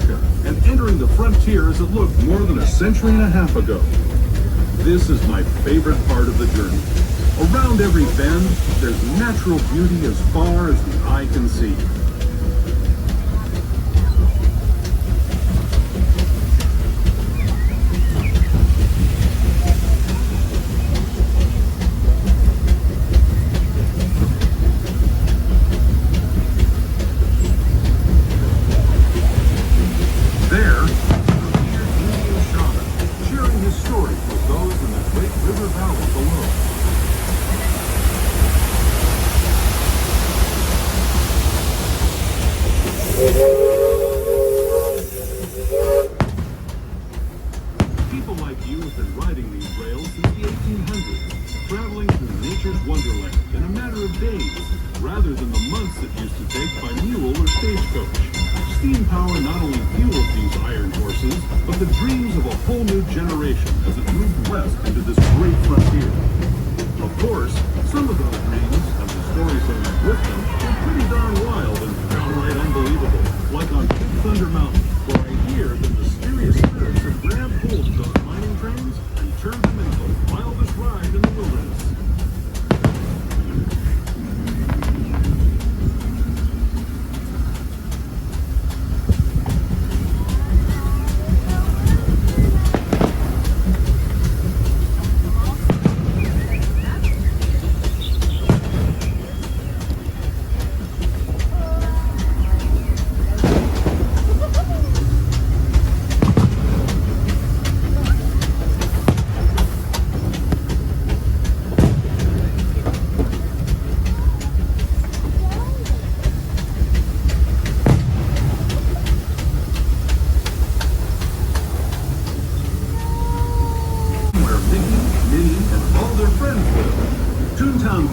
America and entering the frontier as it looked more than a century and a half ago. This is my favorite part of the journey. Around every bend, there's natural beauty as far as the eye can see. People like you have been riding these rails since the 1800s, traveling through nature's wonderland in a matter of days, rather than the months it used to take by mule or stagecoach. Steam power not only fuels these iron horses, but the dreams of a whole new generation as it moved west into this great frontier. Of course, some of those dreams, and the stories that went with them, were pretty darn wild and downright unbelievable, like on Big Thunder Mountain, where I hear the mysterious spirits have grabbed hold of those mining trains and turned them into the wildest ride in the wilderness.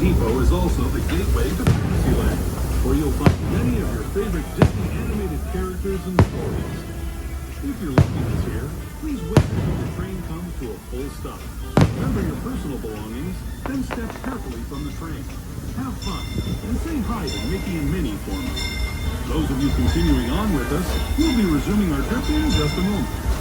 Depot is also the gateway to Disneyland, where you'll find many of your favorite Disney animated characters and stories. If you're leaving us here, please wait until the train comes to a full stop. Remember your personal belongings, then step carefully from the train. Have fun, and say hi to Mickey and Minnie for me. Those of you continuing on with us, we'll be resuming our trip in just a moment.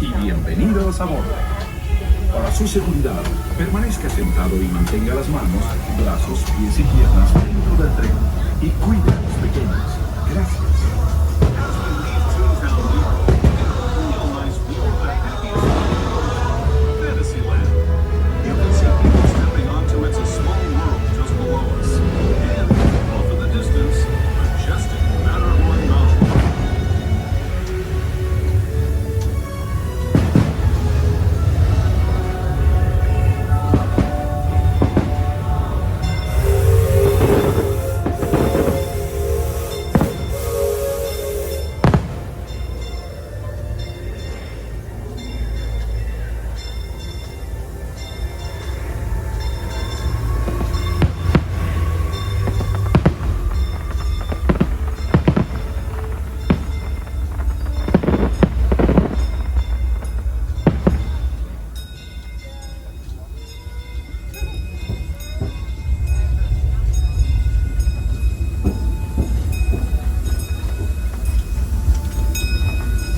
y bienvenidos a bordo. Para su seguridad, permanezca sentado y mantenga las manos, brazos, pies y piernas dentro del tren y cuide a los pequeños. Gracias. As we leave Toontown Depot, we get a real nice view of the happiest Fantasyland. You can see people stepping onto It's a Small World just below us. And, off in the distance, majestic Matterhorn Mountain.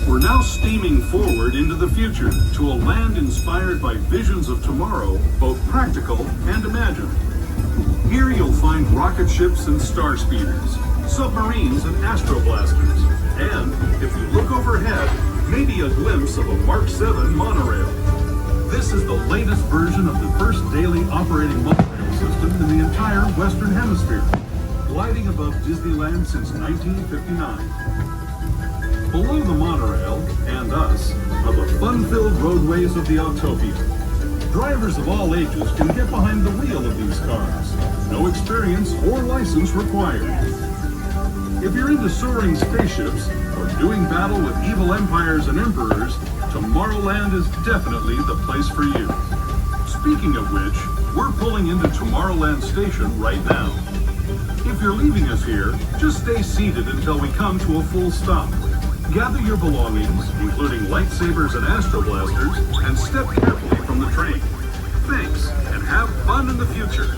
We're now steaming forward into the future to a land inspired by visions of tomorrow, both practical and imagined. Here you'll find rocket ships and star speeders, submarines and astroblasters, and, if you look overhead, maybe a glimpse of a Mark 7 monorail. This is the latest version of the first daily operating monorail system in the entire Western Hemisphere, gliding above Disneyland since 1959. Below the monorail, and us, are the fun-filled roadways of the Autopia. Drivers of all ages can get behind the wheel of these cars. No experience or license required. If you're into soaring spaceships or doing battle with evil empires and emperors, Tomorrowland is definitely the place for you. Speaking of which, we're pulling into Tomorrowland Station right now. If you're leaving us here, just stay seated until we come to a full stop. Gather your belongings, including lightsabers and astroblasters, and step carefully from the train. Thanks, and have fun in the future.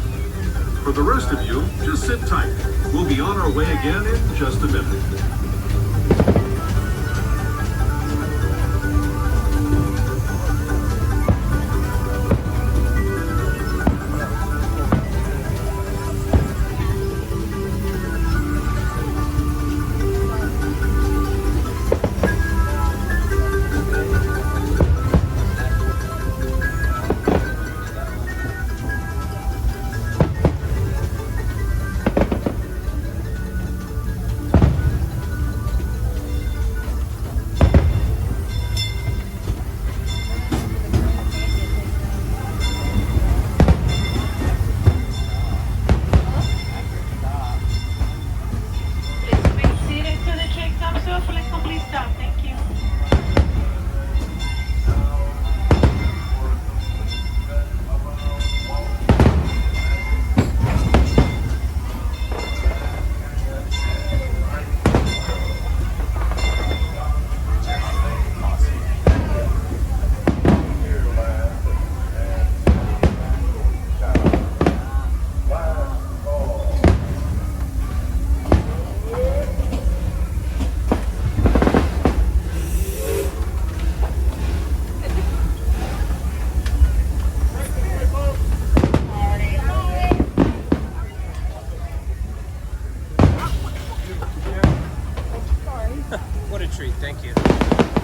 For the rest of you, just sit tight. We'll be on our way again in just a minute. What a treat, thank you.